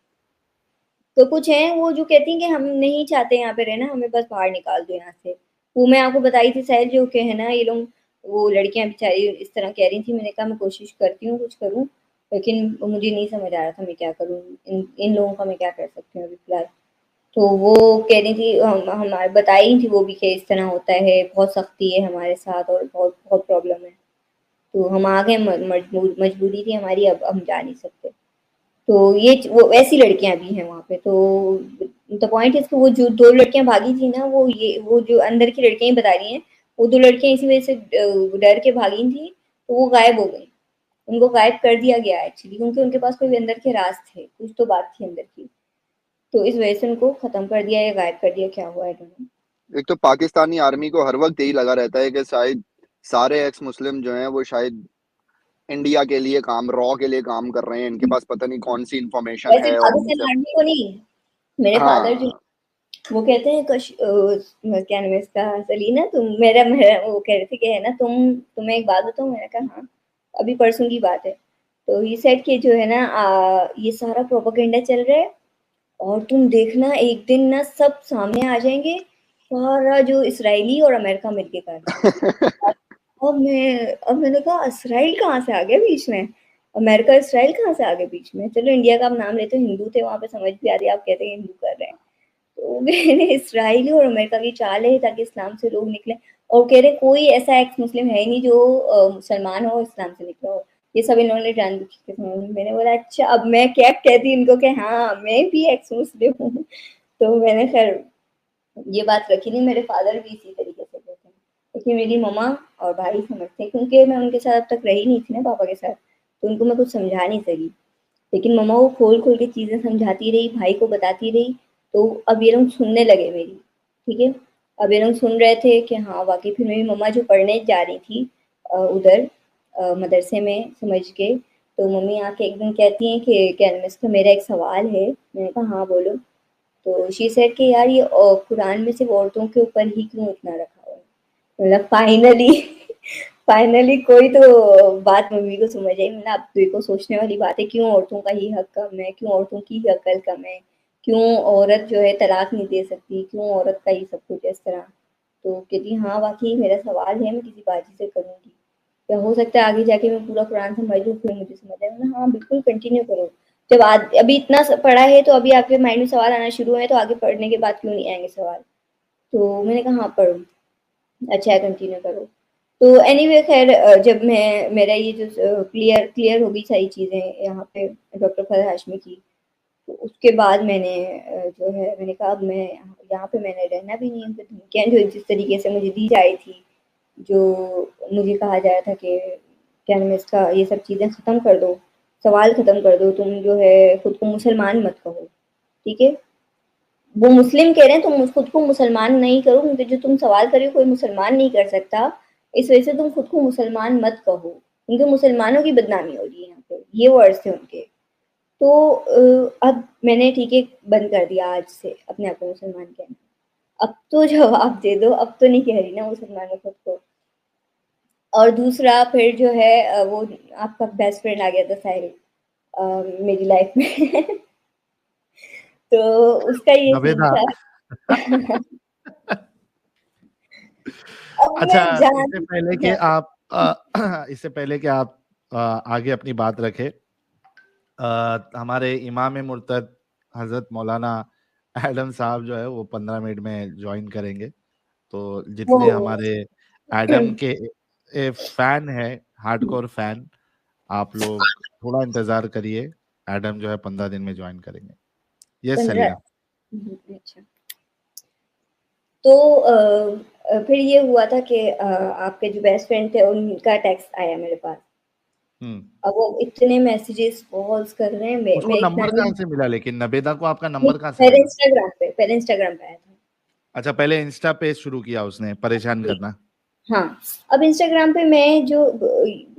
तो कुछ हैं वो जो कहती हैं कि हम नहीं चाहते यहाँ पे रहना, हमें बस बाहर निकाल दो यहाँ से। वो मैं आपको बताई थी साहिल, जो कि है ना ये लोग, वो लड़कियां बेचारी इस तरह कह रही थी। मैंने कहा मैं कोशिश करती हूँ कुछ करूँ, लेकिन मुझे नहीं समझ आ रहा था मैं क्या करूँ, इन लोगों का मैं क्या कर सकती हूँ अभी फिलहाल। तो वो कह रही थी, हमारे बताई थी वो भी कि इस तरह होता है, बहुत सख्ती है हमारे साथ और बहुत बहुत प्रॉब्लम है। तो हम आ गए, मजबूरी थी हमारी, अब हम जा नहीं सकते। तो ये वो ऐसी लड़कियां भी हैं वहाँ पे। तो द पॉइंट इज कि वो जो 2 लड़कियां भागी थी ना, वो जो अंदर की लड़कियां ही बता रही हैं, वो 2 लड़कियां इसी वजह से डर के भागी थी, तो वो गायब हो गई। उनको गायब कर दिया गया एक्चुअली, क्योंकि उनके पास कोई अंदर के राज थे, कुछ तो बात थी अंदर की। तो इस वजह से उनको खत्म कर दिया या गायब कर दिया, क्या हुआ आई डोंट नो। एक तो पाकिस्तानी आर्मी को हर वक्त यही लगा रहता है कि शायद सारे एक्स मुस्लिम जो हैं वो शायद इंडिया के लिए काम, रॉ के लिए काम कर रहे हैं, इनके पास पता नहीं कौन सी इंफॉर्मेशन वैसे है और पाकिस्तान उनसे। आर्मी को नहीं, मेरे फादर जो, हाँ वो कहते हैं क्या नाम है इसका, सलीना तुम, मेरा मेरा वो कह रहे थे कि है ना, तुम्हें एक बात बताऊं। मैंने कहा हाँ, अभी परसों की बात है। तो ये सेट कि जो है ना, ये सारा प्रोपेगेंडा चल रहा है, और तुम देखना एक दिन ना सब सामने आ जाएंगे, सारा जो इसराइली और अमेरिका मिलके कर रहा है। अब मैंने कहा इसराइल कहाँ से आ गया बीच में, अमेरिका इसराइल कहाँ से आ गया बीच में। चलो इंडिया का आप नाम लेते हो, हिंदू थे वहां पे, समझ भी आती है, आप कहते हैं हिंदू कर रहे हैं। तो मैंने इसराइली और अमेरिका की चाल है ताकि इस्लाम से लोग निकले। और कह रहे कोई ऐसा एक्स मुस्लिम है ही नहीं जो मुसलमान हो इस्लाम से निकला हो। ये सब इन्होंने जानबूझ के सुना। मैंने बोला अच्छा अब मैं क्या कहती इनको कि हाँ मैं भी एक्स मुस्लिम हूँ। तो मैंने खैर ये बात रखी नहीं। मेरे फादर भी इसी तरीके से कहते हैं, लेकिन मेरी मम्मा और भाई समझते हैं, क्योंकि मैं उनके साथ अब तक रही नहीं थी ना पापा के साथ, तो उनको मैं कुछ समझा नहीं सकी। लेकिन मम्मा वो खोल खोल के चीज़ें समझाती रही, भाई को बताती रही, तो अब ये लोग सुनने लगे मेरी। ठीक है, अब ये लोग सुन रहे थे कि हाँ वाकई। फिर मेरी मम्मा जो पढ़ने जा रही थी उधर मदरसे में समझ के, तो मम्मी आके एक दिन कहती हैं कि क्या मिस का मेरा एक सवाल है। मैंने कहा हाँ बोलो। तो शी सेड कि यार ये कुरान में सिर्फ औरतों के ऊपर ही क्यों इतना रखा हुआ है। मतलब फाइनली फाइनली कोई तो बात मम्मी को समझ आई। मतलब अब देखो सोचने वाली बात है, क्यों औरतों का ही हक कम है, क्यों औरतों की ही अकल कम है, क्यों औरत जो है तलाक नहीं दे सकती, क्यों औरत का ही सब कुछ इस तरह। तो कहती हाँ वाकई मेरा सवाल है, मैं किसी बाजी से करूँगी, या हो सकता है आगे जाके मैं पूरा कुरान समझ लूँ फिर मुझे समझ आए। मैंने हाँ बिल्कुल कंटिन्यू करो। जब आज अभी इतना पढ़ा है तो अभी आपके माइंड में सवाल आना शुरू है, तो आगे पढ़ने के बाद क्यों नहीं आएंगे सवाल। तो मैंने कहा हाँ पढ़ो, अच्छा है कंटिन्यू करो। तो एनीवे खैर जब मैं मेरा ये जो क्लियर क्लियर हो गई सारी चीज़ें यहाँ पे डॉक्टर फरहाद हाशमी की, तो उसके बाद मैंने जो है मैंने कहा अब मैं यहाँ पे मैंने रहना भी नहीं है। फिर धमकियाँ जो जिस तरीके से मुझे दी जा रही थी, जो मुझे कहा जा रहा था कि क्या नाम है इसका, ये सब चीज़ें ख़त्म कर दो, सवाल ख़त्म कर दो, तुम जो है खुद को मुसलमान मत कहो। ठीक है, वो मुस्लिम कह रहे हैं तुम खुद को मुसलमान नहीं करो, क्योंकि जो तुम सवाल कर रहे हो कोई मुसलमान नहीं कर सकता, इस वजह से तुम खुद को मुसलमान मत कहो, क्योंकि मुसलमानों की बदनामी हो रही है यहाँ पे। ये वर्ड्स थे उनके। तो अब मैंने ठीक है बंद कर दिया आज से अपने आप को मुसलमान कहना। अब तो जवाब दे दो, अब तो नहीं कह रही ना मुसलमानों खुद को। और दूसरा फिर जो है वो आपका बेस्ट फ्रेंड आ गया था साहिल मेरी लाइफ में। तो उसका ये सीन नवेदा। था। अब अच्छा, मैं इससे पहले कि जान आप इससे पहले कि आप आगे अपनी बात रखें, हमारे इमाम मुर्तद हजरत मौलाना एडम साहब जो है वो 15 मिनट में ज्वाइन करेंगे। तो वो जितने हमारे एडम के फैन है, हार्डकोर फैन, आप लोग थोड़ा इंतजार करिए। एडम जो है 15 दिन में ज्वाइन करेंगे। यस 15। सलीना। अच्छा। तो फिर ये हुआ था कि आपके जो बेस्ट फ्रेंड थे उनका टेक्स्ट आया मेरे पास। हम्म। अब वो इतने मैसेजेस कॉल्स कर रहे हैं। उसको मैं एक नंबर नानी कहाँ से मिला, लेकिन नबेदा को आपका नंबर कहाँ से पहले मिला? इंस्टाग्राम पे आया था। अच्छा, पहले इंस्टा पेज शुरू किया उसने परेशान जी। करना। हाँ, अब इंस्टाग्राम पे मैं जो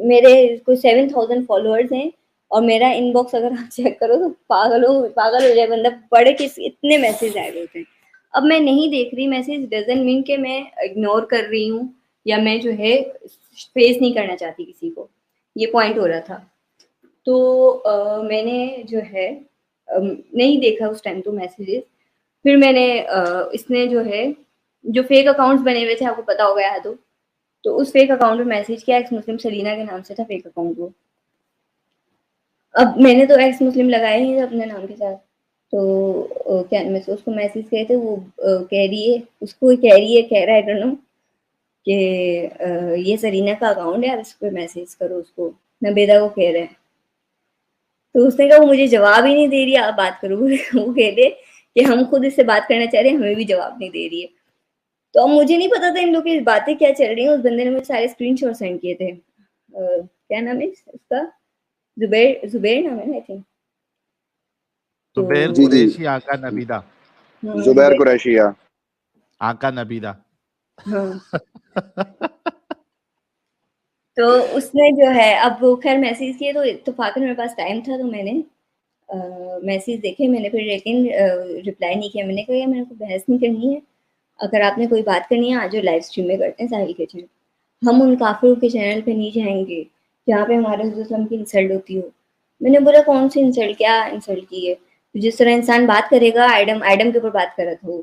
मेरे कोई 7000 फॉलोअर्स हैं, और मेरा इनबॉक्स अगर आप चेक करो तो पागल हो जाए बंदा, पढ़े किस इतने मैसेज आए हुए थे। अब मैं नहीं देख रही मैसेज डजंट मीन कि मैं इग्नोर कर रही हूँ या मैं जो है फेस नहीं करना चाहती किसी को, ये पॉइंट हो रहा था। तो मैंने जो है नहीं देखा उस टाइम तो मैसेजेस। फिर मैंने इसने जो है जो फेक अकाउंट्स बने हुए थे आपको पता होगा याद हो, तो उस फेक अकाउंट में मैसेज किया। एक्स मुस्लिम सलीना के नाम से था फेक अकाउंट वो। अब मैंने तो एक्स मुस्लिम लगाया ही था अपने नाम के साथ। तो क्या मैं उसको मैसेज किए थे, वो कह रही है, उसको कह रही है, कह रहा है डोंट नो कि ये सरीना का अकाउंट है, आप इस पर मैसेज करो उसको। नबेदा को कह रहा है। तो उसने कहा वो मुझे जवाब ही नहीं दे रही, आप बात करो। वो कह दे कि हम खुद इससे बात करना चाह रहे हैं, हमें भी जवाब नहीं दे रही है। तो अब मुझे नहीं पता था इन लोग की बातें क्या चल रही हैं। उस बंदे ने मुझे सारे स्क्रीनशॉट सेंड किए थे। क्या नाम है उसका, जुबैर नाम है ना आई थिंक। तो जुबैर जी जी, कुरैशी आका नबीदा। जुबैर जुबैर। कुरैशिया। आका नबीदा। हाँ। तो उसने जो है अब वो खैर मैसेज किए, तो इत्तेफाकन मेरे पास टाइम था तो मैंने मैसेज देखे। मैंने फिर लेकिन रिप्लाई नहीं किया। मैंने कहा यार मेरे को बहस नहीं करनी है, अगर आपने कोई बात करनी है आज लाइव स्ट्रीम में करते हैं साहिल के चैनल। हम उन काफिरों के चैनल पे नहीं जाएंगे जहाँ पे हमारे हुज़ूर की इंसल्ट होती हो। मैंने बोला कौन सी इंसल्ट, क्या इंसल्ट की है? तो जिस तरह इंसान बात करेगा, आइडम आइडम के ऊपर बात कर रहा था वो,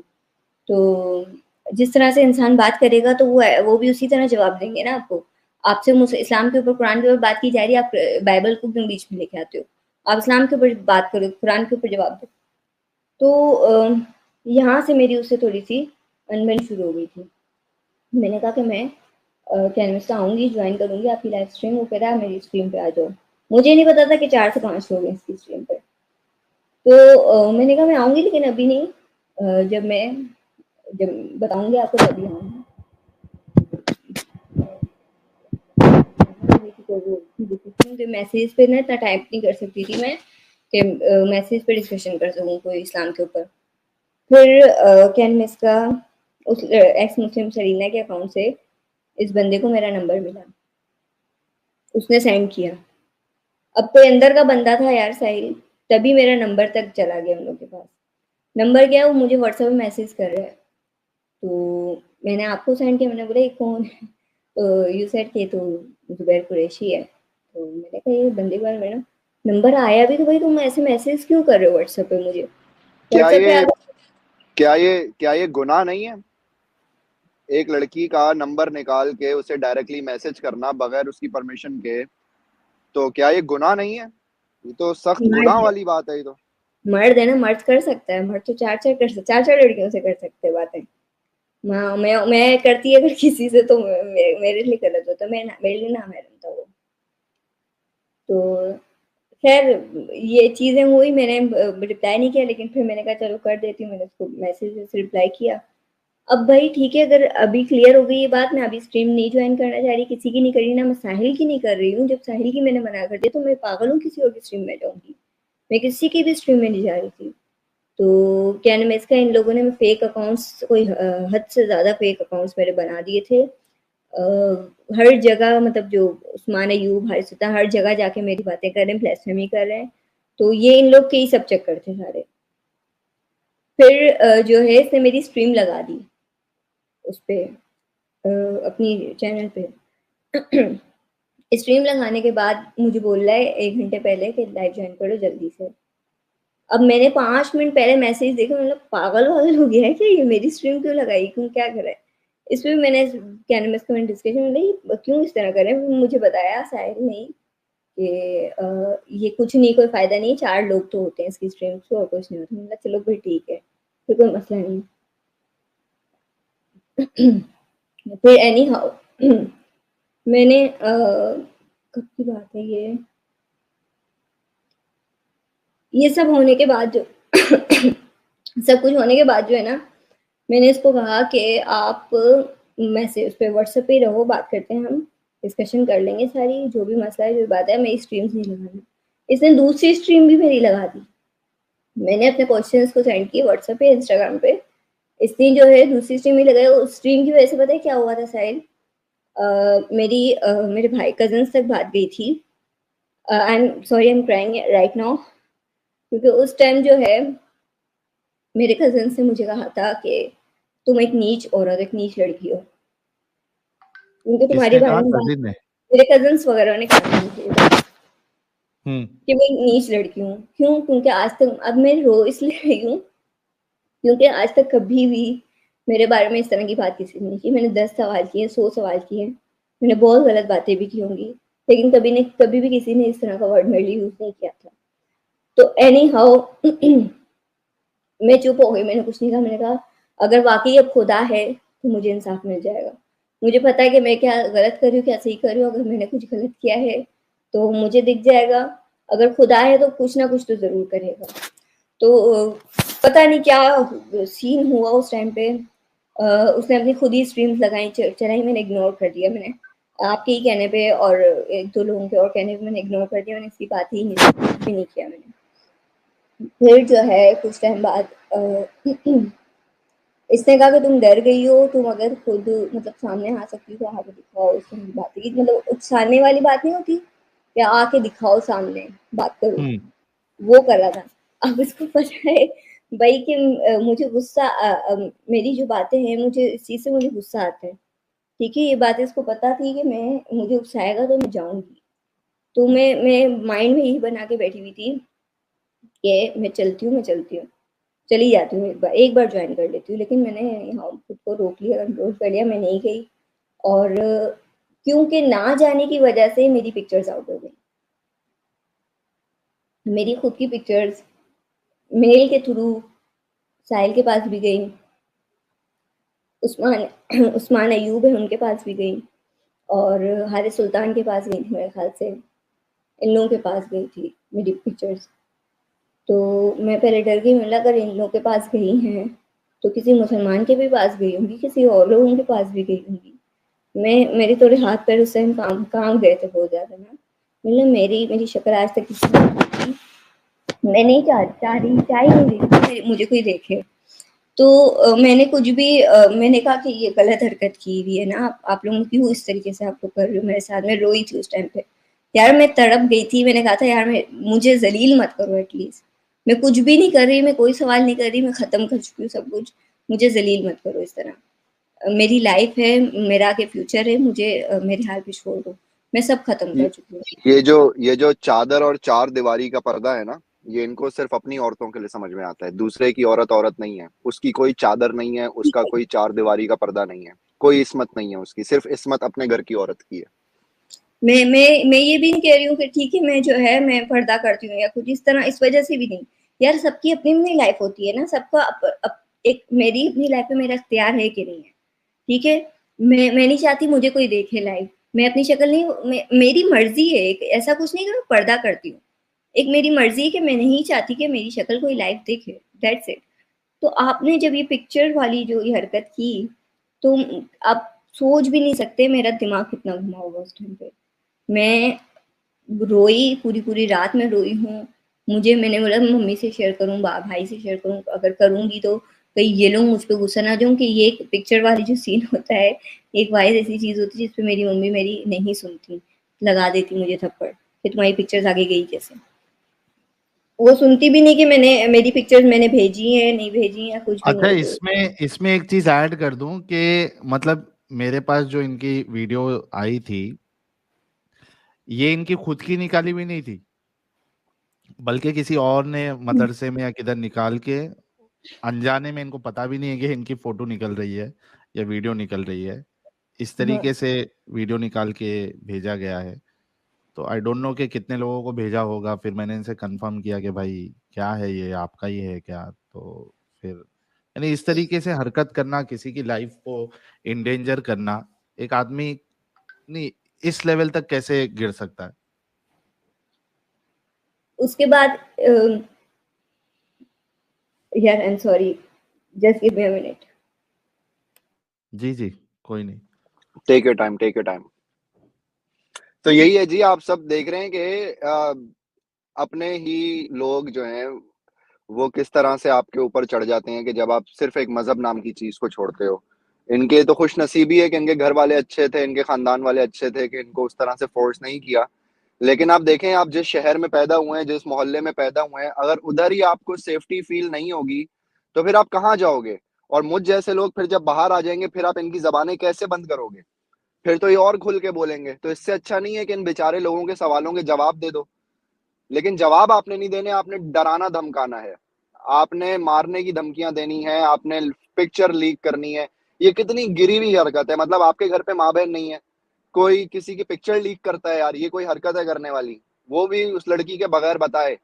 तो जिस तरह से इंसान बात करेगा तो वो भी उसी तरह जवाब देंगे ना आपको। आपसे इस्लाम के ऊपर, कुरान के ऊपर बात की जा रही है, आप बाइबल को क्यों बीच में लेके आते हो? आप इस्लाम के ऊपर बात करो, कुरान के ऊपर जवाब दो। तो यहाँ से मेरी उससे थोड़ी सी अनबन शुरू हो गई थी। मैंने कहा कि मैं कैनवस का आऊँगी, ज्वाइन करूँगी आपकी लाइव स्ट्रीम। वो कह रहा है मेरी स्ट्रीम पे आ जाओ। मुझे नहीं पता था कि 4 से 5 लोग हैं इसकी स्ट्रीम पे। तो मैंने कहा मैं आऊँगी लेकिन अभी नहीं, जब बताऊँगी आपको तभी आऊँगी। मुझे मैसेज पे ना इतना टाइप नहीं कर सकती थी मैं कि मैसेज पे डिस्कशन कर सकूँ कोई इस्लाम के ऊपर। फिर कैनवस का उस एक्स मुस्लिम सरीना के अकाउंट से इस बंदे को मेरा नंबर मिला, उसने सेंड किया। अब कोई अंदर का बंदा था यार साहिल, तभी मेरा नंबर तक चला गया उन लोग के पास। नंबर क्या है, वो मुझे व्हाट्सएप में मैसेज कर रहा है। तो मैंने आपको सेंड किया, मैंने बोला ये कौन है? तो यू सेड कि तो जुबैर कुरैशी है। तो मैंने कहा ये बंदे के बारे में ना नंबर आया भी तो भाई तुम ऐसे मैसेज क्यों कर रहे हो व्हाट्सएप पे मुझे? क्या व्हाट्सएप पे ये अगर क्या ये गुनाह नहीं है? एक लड़की का नंबर निकाल के उसे डायरेक्टली मैसेज करना बगैर उसकी परमिशन के, तो क्या ये गुनाह नहीं है? ये तो सख्त गुनाह मर्द वाली बात है ये तो। मर्द है ना, मर्द कर सकता है। मर्द तो चार लड़कियों से कर सकते हैं बातें। मैं करती अगर किसी से तो मेरे लिए गलत होता, मेरे लिए ना महरम था वो। तो खैर ये चीज़ें हुई, मैंने रिप्लाई नहीं किया, लेकिन फिर मैंने कहा चलो कर देती हूँ। मैंने उसको मैसेज से रिप्लाई किया। अब भाई ठीक है, अगर अभी क्लियर हो गई ये बात, मैं अभी स्ट्रीम नहीं ज्वाइन करना चाह रही, किसी की नहीं कर रही, ना मैं साहिल की नहीं कर रही हूँ। जब साहिल की मैंने मना कर दिया तो मैं पागल हूँ किसी और की स्ट्रीम में जाऊँगी? मैं किसी की भी स्ट्रीम में नहीं जा रही थी। तो क्या नाम है इसका, इन लोगों ने फेक अकाउंट्स, कोई हद से ज़्यादा फेक अकाउंट्स मेरे बना दिए थे। हर जगह मतलब जो उस्मान अयूब, हर्षिता, हर जगह जाके मेरी बातें कर रहे हैं, ब्lasphemy कर रहे हैं। तो ये इन लोग के ही सब चक्कर थे सारे। फिर जो है इसने मेरी स्ट्रीम लगा दी उस पे, अपनी चैनल पे। स्ट्रीम लगाने के बाद मुझे बोल रहा है 1 घंटे पहले कि लाइव ज्वाइन करो जल्दी से। अब मैंने 5 मिनट पहले मैसेज देखा, मतलब पागल-वागल हो गया है क्या ये? मेरी स्ट्रीम क्यों लगाई? क्यों, क्या करा है? इस पे भी मैंने क्या नाम है इसका, मैंने डिस्कशन में नहीं क्यों इस तरह कर रहे हैं? मुझे बताया साहिल ने कि ये कुछ नहीं, कोई फ़ायदा नहीं है, 4 लोग तो होते हैं इसकी स्ट्रीम पे और कुछ नहीं होता। मैंने कहा चलो फिर ठीक है, फिर कोई मसला नहीं। फिर एनी हाउ मैंने कब की बात है ये सब होने के बाद जो सब कुछ होने के बाद जो है ना, मैंने इसको कहा कि आप मैसेज पे व्हाट्सएप पे रहो, बात करते हैं, हम डिस्कशन कर लेंगे सारी, जो भी मसला है जो भी बात है, मेरी स्ट्रीम्स नहीं लगाना। इसने दूसरी स्ट्रीम भी मेरी लगा दी। मैंने अपने क्वेश्चंस को सेंड किए व्हाट्सएप पे, इंस्टाग्राम पे, इसने जो है दूसरी स्ट्रीम ही लगाई। उस स्ट्रीम की वजह से पता है क्या हुआ था साहिल? मेरे भाई कजन्स तक बात गई थी। आई am sorry, I am crying right now, क्योंकि उस टाइम जो है मेरे कजन्स ने मुझे कहा था कि तुम एक नीच औरत, एक नीच लड़की हो, क्योंकि तुम्हारे किसने बारे कहा? में बात, कजिन ने? मेरे कजन्स वगैरह ने कहा था मुझे ये बात हम्म। कि मैं एक नीच लड़की हूँ। क्यों? क्योंकि आज तक, अब मैं रो इसलिए रही हूँ क्योंकि आज तक कभी भी मेरे बारे में इस तरह की बात किसी ने नहीं की। मैंने 10 सवाल किए, 100 सवाल किए, मैंने बहुत गलत बातें भी की होंगी, लेकिन कभी भी किसी ने इस तरह का वर्ड मेरे लिए यूज़ नहीं किया था। तो एनी हाउ मैं चुप हो गई, मैंने कुछ नहीं कहा। मैंने कहा अगर वाक़ई अब खुदा है तो मुझे इंसाफ़ मिल जाएगा। मुझे पता है कि मैं क्या गलत कर रही हूँ, क्या सही कर रही हूँ। अगर मैंने कुछ गलत किया है तो मुझे दिख जाएगा, अगर खुदा है तो कुछ ना कुछ तो ज़रूर करेगा। तो पता नहीं क्या सीन हुआ उस टाइम पे। उसने अपनी खुद ही स्ट्रीम्स लगाई, चलाई, मैंने इग्नोर कर दिया। मैंने आपके ही कहने पे और 1-2 लोगों के और कहने पे मैंने इग्नोर कर दिया। मैंने इसकी बात ही नहीं किया मैंने। फिर जो है कुछ टाइम बाद इसने कहा कि तुम डर गई हो, तुम अगर खुद मतलब सामने आ सकती तो आके दिखाओ। उसने मुझे बात की, मतलब उकसाने वाली बात नहीं होती, या आके दिखाओ सामने, बात करो, वो कर रहा था। अब इसको पता है भाई कि मुझे गुस्सा मेरी जो बातें हैं, मुझे इस चीज़ से मुझे गुस्सा आता है। ठीक है, ये बात इसको पता थी कि मुझे उकसाएगा तो मैं जाऊँगी। तो मैं माइंड में यही बना के बैठी हुई थी कि मैं चलती हूँ, चली जाती हूँ, एक बार ज्वाइन कर लेती हूँ। लेकिन मैंने यहाँ खुद को रोक लिया, कंट्रोल कर लिया, मैं नहीं गई। और क्योंकि ना जाने की वजह से मेरी पिक्चर्स आउट हो गई। मेरी खुद की पिक्चर्स मेल के थ्रू साहिल के पास भी गई, उस्मान उस्मान अयूब है उनके पास भी गई, और हारिस सुल्तान के पास गई थी मेरे ख्याल से, इन लोगों के पास गई थी मेरी पिक्चर्स। तो मैं पहले डर गई, मतलब अगर इन लोगों के पास गई हैं तो किसी मुसलमान के भी पास गई होंगी, किसी और लोगों के पास भी गई होंगी। मेरे थोड़े हाथ पैर उस टाइम काम गए थे बहुत ज़्यादा ना, मतलब मेरी शक्ल आज तक किसी ने नहीं देखी। मैं नहीं चाह ही नहीं रही थी मुझे कोई देखे। तो मैंने कुछ भी मैंने कहा कि ये गलत हरकत की हुई है ना, आप लोग क्यों इस तरीके से आप लोग कर रहे हो मेरे साथ। मैं रोई थी उस टाइम पे यार, मैं तड़प गई थी। मैंने कहा था यार मुझे जलील मत करो एटलीस्ट, मैं कुछ भी नहीं कर रही, मैं कोई सवाल नहीं कर रही, मैं ख़त्म कर चुकी हूँ सब कुछ, मुझे जलील मत करो इस तरह। मेरी लाइफ है, मेरा आगे फ्यूचर है, मुझे मेरे हाल पे छोड़ दो, मैं सब खत्म ये कर चुकी हूँ। ये जो चादर और चार दीवारी का पर्दा है ना, ये इनको सिर्फ अपनी औरतों के लिए समझ में आता है। दूसरे की औरत औरत नहीं है, उसकी कोई चादर नहीं है, उसका कोई चार दीवारी का पर्दा नहीं है, कोई इस्मत नहीं है उसकी, सिर्फ इस्मत अपने घर की औरत की है। मैं ये भी नहीं कह रही हूँ कि ठीक है मैं जो है मैं पर्दा करती हूँ या कुछ इस तरह, इस वजह से भी नहीं यार। सबकी अपनी अपनी लाइफ होती है ना, सबका एक मेरी अपनी लाइफ में मेरा इख्तियार है कि नहीं है, ठीक है। मैं नहीं चाहती मुझे कोई देखे लाइव, मैं अपनी शक्ल नहीं, मेरी मर्जी है, एक ऐसा कुछ नहीं कि मैं पर्दा करती हूँ, एक मेरी मर्जी है कि मैं नहीं चाहती कि मेरी शक्ल कोई लाइव देखे, दैट्स इट। तो आपने जब ये पिक्चर वाली जो ये हरकत की, तो आप सोच भी नहीं सकते मेरा दिमाग कितना घुमा होगा उस टाइम पे। मैं रोई, पूरी रात में रोई हूँ। मैंने बोला मम्मी से शेयर करूँ, भाई से शेयर करूँ, अगर करूँगी तो कहीं ये लोग मुझ पे गुस्सा ना जाऊँ कि ये पिक्चर वाली जो सीन होता है, एक वाइस ऐसी चीज़ होती है जिसपे मेरी मम्मी मेरी नहीं सुनती, लगा देती मुझे थप्पड़ कि तुम्हारी पिक्चर्स आगे गई कैसे। वो सुनती भी नहीं कि मेरी पिक्चर्स मैंने भेजी है, नहीं भेजी या कुछ भी अच्छा, नहीं। इसमें एक चीज ऐड कर दूं कि मतलब मेरे पास जो इनकी वीडियो आई थी, ये इनकी खुद की निकाली भी नहीं थी, बल्कि किसी और ने मदरसे में या किधर निकाल के, अनजाने में, इनको पता भी नहीं है कि इनकी फोटो निकल रही है या वीडियो निकल रही है, इस हाँ, तरीके से वीडियो निकाल के भेजा गया है। तो आई डोंट नो कि कितने लोगों को भेजा होगा। फिर मैंने इनसे कंफर्म किया कि भाई क्या है ये, आपका ही है क्या? तो फिर यानी इस तरीके से हरकत करना, किसी की लाइफ को इंडेंजर करना, एक आदमी नहीं इस लेवल तक कैसे गिर सकता है? उसके बाद यार I am sorry, just give me a minute. जी जी, कोई नहीं। Take your time, take your time. तो यही है जी, आप सब देख रहे हैं कि अपने ही लोग जो हैं वो किस तरह से आपके ऊपर चढ़ जाते हैं कि जब आप सिर्फ एक मजहब नाम की चीज को छोड़ते हो। इनके तो खुश नसीबी है कि इनके घर वाले अच्छे थे, इनके खानदान वाले अच्छे थे कि इनको उस तरह से फोर्स नहीं किया। लेकिन आप देखें, आप जिस शहर में पैदा हुए हैं, जिस मोहल्ले में पैदा हुए हैं, अगर उधर ही आपको सेफ्टी फील नहीं होगी तो फिर आप कहाँ जाओगे? और मुझ जैसे लोग फिर जब बाहर आ जाएंगे, फिर आप इनकी जबानें कैसे बंद करोगे? फिर तो ये और खुल के बोलेंगे। तो इससे अच्छा नहीं है कि इन बेचारे लोगों के सवालों के जवाब दे दो। लेकिन जवाब आपने नहीं देने, आपने डराना धमकाना है, आपने मारने की धमकियां देनी है, आपने पिक्चर लीक करनी है। ये कितनी गिरी हुई हरकत है। मतलब आपके घर पे माँ बहन नहीं है, कोई किसी की पिक्चर लीक करता है यार, ये कोई हरकत है करने वाली? वो भी उस लड़की के बगैर बताए,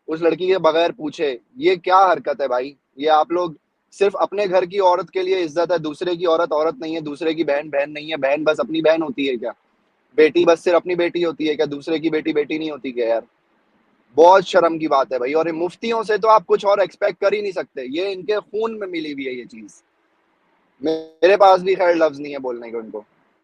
उस लड़की के बगैर पूछे। ये क्या हरकत है भाई? ये आप लोग सिर्फ अपने घर की औरत के लिए इज्जत है, दूसरे की औरत औरत नहीं है, दूसरे की बहन बहन नहीं है। बहन बस अपनी बहन होती है क्या? बेटी बस सिर्फ अपनी बेटी होती है क्या? दूसरे की बेटी बेटी नहीं होती क्या यार? बहुत शर्म की बात है भाई। और ये मुफ्तियों से तो आप कुछ और एक्सपेक्ट कर ही नहीं सकते, ये इनके खून में मिली हुई है ये चीज। मेरे पास भी खैर लफ्ज नहीं है बोलने को इनको।